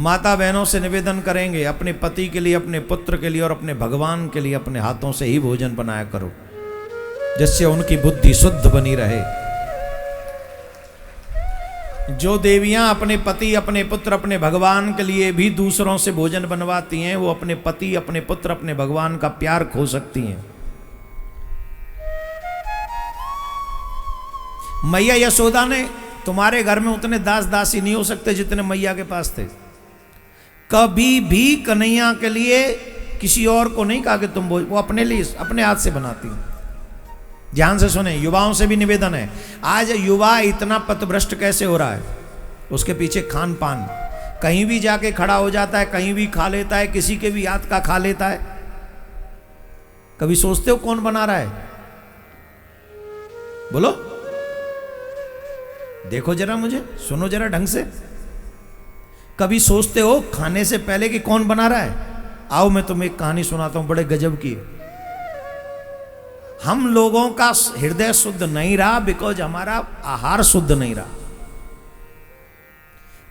माता बहनों से निवेदन करेंगे अपने पति के लिए, अपने पुत्र के लिए और अपने भगवान के लिए अपने हाथों से ही भोजन बनाया करो, जिससे उनकी बुद्धि शुद्ध बनी रहे। जो देवियां अपने पति, अपने पुत्र, अपने भगवान के लिए भी दूसरों से भोजन बनवाती हैं, वो अपने पति, अपने पुत्र, अपने भगवान का प्यार खो सकती हैं। मैया यशोदा ने, तुम्हारे घर में उतने दास दासी नहीं हो सकते जितने मैया के पास थे। कभी भी कन्हैया के लिए किसी और को नहीं कहा कि तुम वो अपने लिए अपने हाथ से बनाती हैं। ध्यान से सुने, युवाओं से भी निवेदन है। आज युवा इतना पथभ्रष्ट कैसे हो रहा है? उसके पीछे खान पान, कहीं भी जाके खड़ा हो जाता है, कहीं भी खा लेता है, किसी के भी हाथ का खा लेता है। कभी सोचते हो कौन बना रहा है? बोलो, देखो जरा, मुझे सुनो जरा ढंग से। कभी सोचते हो खाने से पहले कि कौन बना रहा है? आओ मैं तुम्हें एक कहानी सुनाता हूं, बड़े गजब की। हम लोगों का हृदय शुद्ध नहीं रहा बिकॉज हमारा आहार शुद्ध नहीं रहा।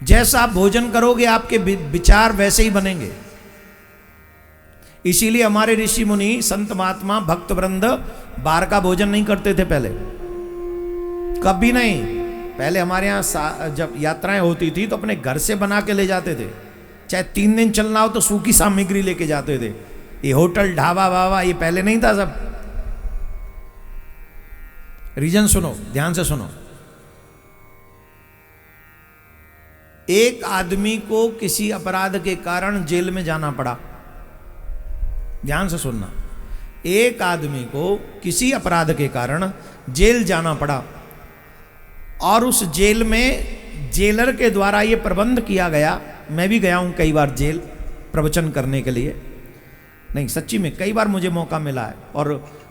जैसा आप भोजन करोगे आपके विचार वैसे ही बनेंगे। इसीलिए हमारे ऋषि मुनि, संत महात्मा, भक्त वृंद बाहर का भोजन नहीं करते थे पहले, कभी नहीं। पहले हमारे यहाँ जब यात्राएं होती थी तो अपने घर से बना के ले जाते थे। चाहे 3 दिन चलना हो तो सूखी सामग्री लेके जाते थे। ये होटल ढाबा वाबा ये पहले नहीं था सब। रीजन सुनो, ध्यान से सुनो। एक आदमी को किसी अपराध के कारण जेल में जाना पड़ा। ध्यान से सुनना, एक आदमी को किसी अपराध के कारण जेल जाना पड़ा और उस जेल में जेलर के द्वारा ये प्रबंध किया गया। मैं भी गया हूं कई बार जेल प्रवचन करने के लिए, नहीं सच्ची में कई बार मुझे मौका मिला है। और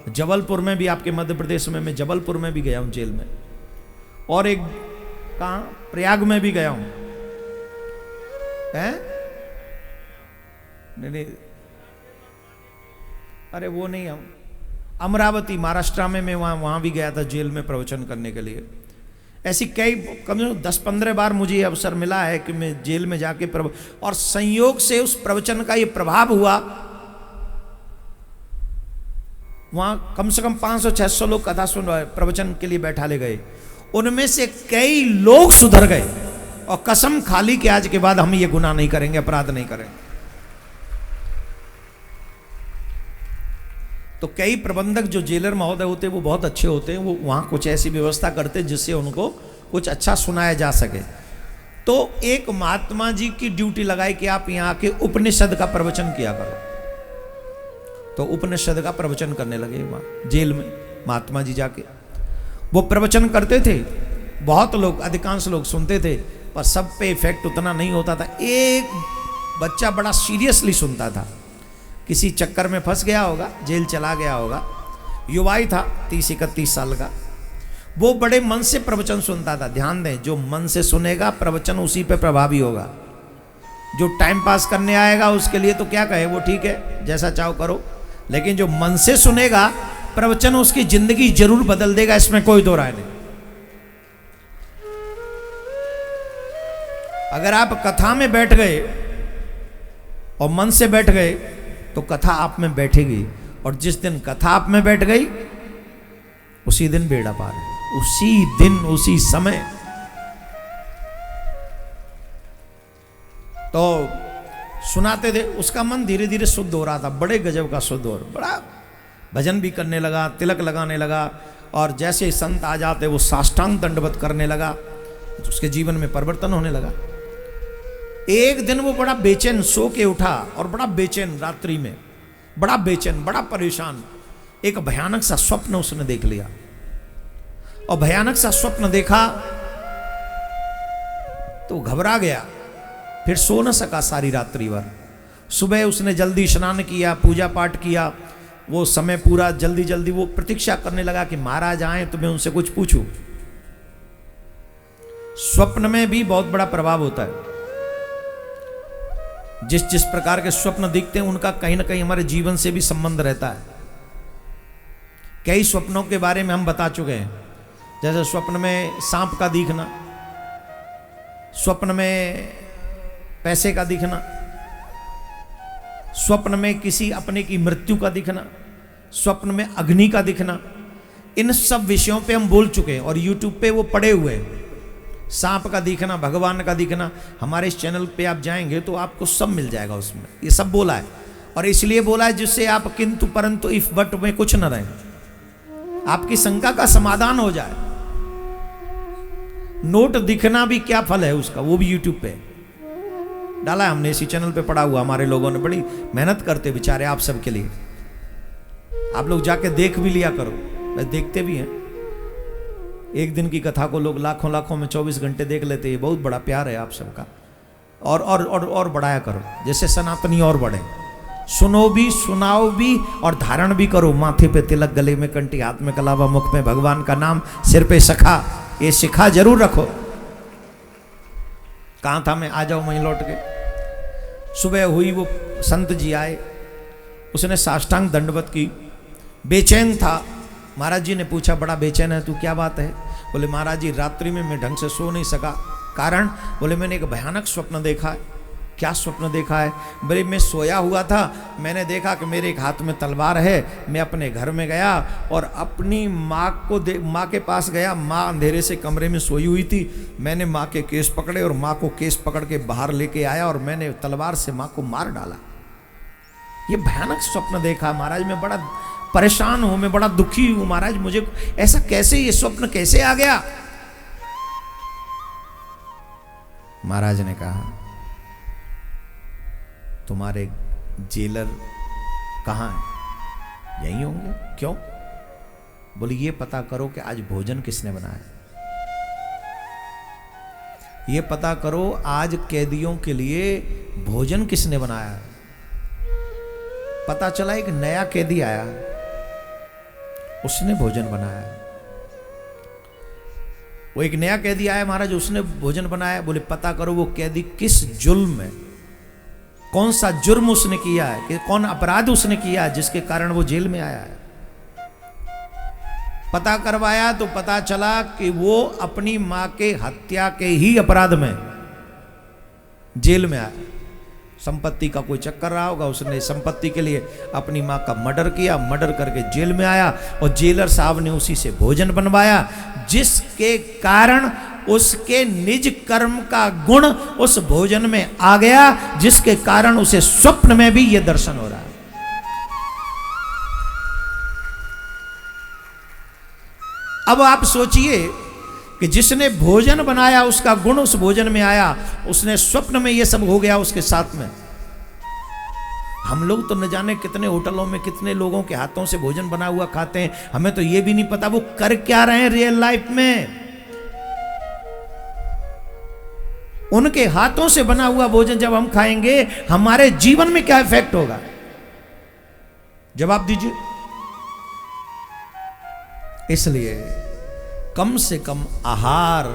जबलपुर में भी, आपके मध्य प्रदेश में, मैं जबलपुर में भी गया हूं जेल में, और एक कहाँ प्रयाग में भी गया हूं। हैं? नहीं, अरे वो नहीं, हम अमरावती महाराष्ट्र में मैं वहां भी गया था जेल में प्रवचन करने के लिए। ऐसी कई, कम से कम 10-15 बार मुझे ये अवसर मिला है कि मैं जेल में जाके और संयोग से उस प्रवचन का ये प्रभाव हुआ। वहां कम से कम 500-600 लोग कथा सुन प्रवचन के लिए बैठा ले गए। उनमें से कई लोग सुधर गए और कसम खा ली कि आज के बाद हम ये गुनाह नहीं करेंगे, अपराध नहीं करेंगे। तो कई प्रबंधक जो जेलर महोदय होते हैं वो बहुत अच्छे होते हैं। वो वहाँ कुछ ऐसी व्यवस्था करते हैं जिससे उनको कुछ अच्छा सुनाया जा सके। तो एक महात्मा जी की ड्यूटी लगाई कि आप यहाँ के उपनिषद का प्रवचन किया करो। तो उपनिषद का प्रवचन करने लगे वहाँ जेल में महात्मा जी जाके। वो प्रवचन करते थे, बहुत लोग, अधिकांश लोग सुनते थे, पर सब पे इफेक्ट उतना नहीं होता था। एक बच्चा बड़ा सीरियसली सुनता था, किसी चक्कर में फंस गया होगा, जेल चला गया होगा, युवा ही था, 30-31 साल का। वो बड़े मन से प्रवचन सुनता था। ध्यान दें, जो मन से सुनेगा प्रवचन उसी पे प्रभावी होगा। जो टाइम पास करने आएगा उसके लिए तो क्या कहे, वो ठीक है, जैसा चाहो करो, लेकिन जो मन से सुनेगा प्रवचन उसकी जिंदगी जरूर बदल देगा, इसमें कोई दो राय नहीं। अगर आप कथा में बैठ गए और मन से बैठ गए तो कथा आप में बैठेगी, और जिस दिन कथा आप में बैठ गई उसी दिन बेड़ा पार है, उसी दिन उसी समय। तो सुनाते थे, उसका मन धीरे धीरे शुद्ध हो रहा था, बड़े गजब का शुद्ध हो रहा, बड़ा भजन भी करने लगा, तिलक लगाने लगा, और जैसे संत आ जाते वो साष्टांग दंडवत करने लगा, तो उसके जीवन में परिवर्तन होने लगा। एक दिन वो बड़ा बेचैन सो के उठा, और बड़ा बेचैन रात्रि में, बड़ा बेचैन, बड़ा परेशान, एक भयानक सा स्वप्न उसने देख लिया। और भयानक सा स्वप्न देखा तो घबरा गया, फिर सो न सका सारी रात्रि भर। सुबह उसने जल्दी स्नान किया, पूजा पाठ किया, वो समय पूरा जल्दी जल्दी वो प्रतीक्षा करने लगा कि महाराज आए तो मैं उनसे कुछ पूछूं। स्वप्न में भी बहुत बड़ा प्रभाव होता है। जिस जिस प्रकार के स्वप्न दिखते हैं उनका कहीं ना कहीं हमारे जीवन से भी संबंध रहता है। कई स्वप्नों के बारे में हम बता चुके हैं, जैसे स्वप्न में सांप का दिखना, स्वप्न में पैसे का दिखना, स्वप्न में किसी अपने की मृत्यु का दिखना, स्वप्न में अग्नि का दिखना, इन सब विषयों पे हम बोल चुके हैं और YouTube पे वो पड़े हुए हैं। सांप का दिखना, भगवान का दिखना, हमारे इस चैनल पे आप जाएंगे तो आपको सब मिल जाएगा उसमें, ये सब बोला है। और इसलिए बोला है जिससे आप किंतु परंतु इफ बट में कुछ न रहे, आपकी शंका का समाधान हो जाए। नोट दिखना भी क्या फल है उसका, वो भी YouTube पे डाला है हमने, इसी चैनल पे पड़ा हुआ। हमारे लोगों ने बड़ी मेहनत करते बेचारे आप सब के लिए, आप लोग जाके देख भी लिया करो, देखते भी हैं। एक दिन की कथा को लोग लाखों लाखों में 24 घंटे देख लेते हैं, बहुत बड़ा प्यार है आप सबका। और बढ़ाया करो, जैसे सनातनी और बढ़े, सुनो भी, सुनाओ भी और धारण भी करो। माथे पे तिलक, गले में कंठी, हाथ में कलावा, मुख में भगवान का नाम, सिर पे सखा, ये शिखा जरूर रखो। कहाँ था मैं, आ जाओ वहीं लौट के। सुबह हुई, वो संत जी आए, उसने साष्टांग दंडवत की, बेचैन था। महाराज जी ने पूछा, बड़ा बेचैन है तू, क्या बात है? बोले महाराज जी रात्रि में मैं ढंग से सो नहीं सका। कारण? बोले मैंने एक भयानक स्वप्न देखा है। क्या स्वप्न देखा है? बोले मैं सोया हुआ था, मैंने देखा कि मेरे एक हाथ में तलवार है, मैं अपने घर में गया और अपनी माँ के पास गया। माँ अंधेरे से कमरे में सोई हुई थी, मैंने माँ के केस पकड़े और माँ को केस पकड़ के बाहर लेके आया और मैंने तलवार से माँ को मार डाला। ये भयानक स्वप्न देखा महाराज, मैं बड़ा परेशान हूं, मैं बड़ा दुखी हूं महाराज, मुझे ऐसा कैसे, ये स्वप्न कैसे आ गया? महाराज ने कहा तुम्हारे जेलर कहाँ हैं? यहीं होंगे। क्यों? बोले ये पता करो कि आज भोजन किसने बनाया, ये पता करो आज कैदियों के लिए भोजन किसने बनाया। पता चला एक नया कैदी आया, उसने भोजन बनाया। वो एक नया कैदी आया महाराज, उसने भोजन बनाया। बोले पता करो वो कैदी किस जुल्म में, कौन सा जुर्म उसने किया है, कि कौन अपराध उसने किया है जिसके कारण वो जेल में आया है। पता करवाया तो पता चला कि वो अपनी मां के हत्या के ही अपराध में जेल में आया। संपत्ति का कोई चक्कर रहा होगा, उसने संपत्ति के लिए अपनी मां का मर्डर किया, मर्डर करके जेल में आया और जेलर साहब ने उसी से भोजन बनवाया, जिसके कारण उसके निज कर्म का गुण उस भोजन में आ गया, जिसके कारण उसे स्वप्न में भी यह दर्शन हो रहा है। अब आप सोचिए कि जिसने भोजन बनाया उसका गुण उस भोजन में आया, उसने स्वप्न में ये सब हो गया उसके साथ में। हम लोग तो न जाने कितने होटलों में कितने लोगों के हाथों से भोजन बना हुआ खाते हैं, हमें तो ये भी नहीं पता वो कर क्या रहे हैं रियल लाइफ में। उनके हाथों से बना हुआ भोजन जब हम खाएंगे, हमारे जीवन में क्या इफेक्ट होगा? जवाब दीजिए। इसलिए कम से कम आहार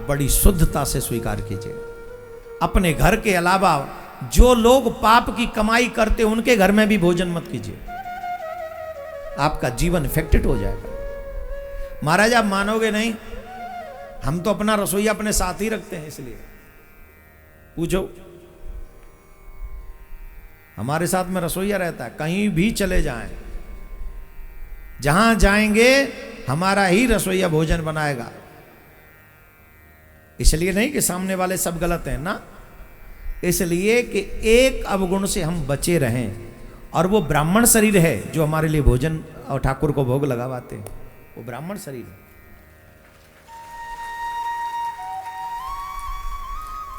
बड़ी शुद्धता से स्वीकार कीजिए। अपने घर के अलावा जो लोग पाप की कमाई करते उनके घर में भी भोजन मत कीजिए, आपका जीवन इफेक्टेड हो जाएगा। महाराज आप मानोगे नहीं, हम तो अपना रसोईया अपने साथ ही रखते हैं। इसलिए पूछो, हमारे साथ में रसोईया रहता है, कहीं भी चले जाएं, जहां जाएंगे हमारा ही रसोईया भोजन बनाएगा। इसलिए नहीं कि सामने वाले सब गलत हैं ना, इसलिए कि एक अवगुण से हम बचे रहें, और वो ब्राह्मण शरीर है जो हमारे लिए भोजन और ठाकुर को भोग लगावाते हैं, वो ब्राह्मण शरीर है।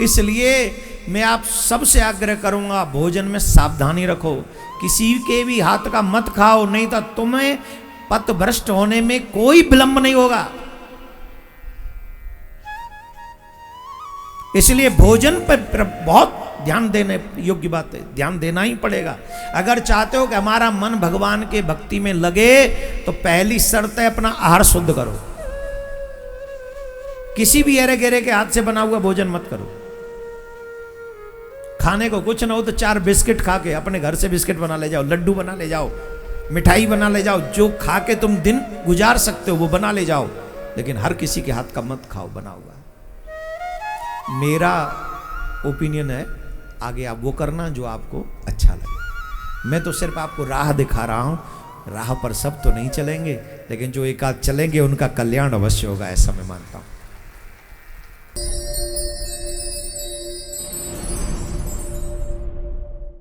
इसलिए मैं आप सबसे आग्रह करूंगा, भोजन में सावधानी रखो, किसी के भी हाथ का मत खाओ, नहीं तो तुम्हें पथभ्रष्ट होने में कोई विलंब नहीं होगा। इसलिए भोजन पर बहुत ध्यान देने योग्य बात है, ध्यान देना ही पड़ेगा। अगर चाहते हो कि हमारा मन भगवान के भक्ति में लगे, तो पहली शर्त है अपना आहार शुद्ध करो। किसी भी एरे गेरे के हाथ से बना हुआ भोजन मत करो। खाने को कुछ ना हो तो 4 बिस्किट खा के अपने घर से बिस्किट बना ले जाओ, लड्डू बना ले जाओ, मिठाई बना ले जाओ, जो खा के तुम दिन गुजार सकते हो वो बना ले जाओ, लेकिन हर किसी के हाथ का मत खाओ बना हुआ। मेरा ओपिनियन है, आगे आप वो करना जो आपको अच्छा लगे। मैं तो सिर्फ आपको राह दिखा रहा हूँ, राह पर सब तो नहीं चलेंगे, लेकिन जो एक आध चलेंगे उनका कल्याण अवश्य होगा, ऐसा मैं मानता हूँ।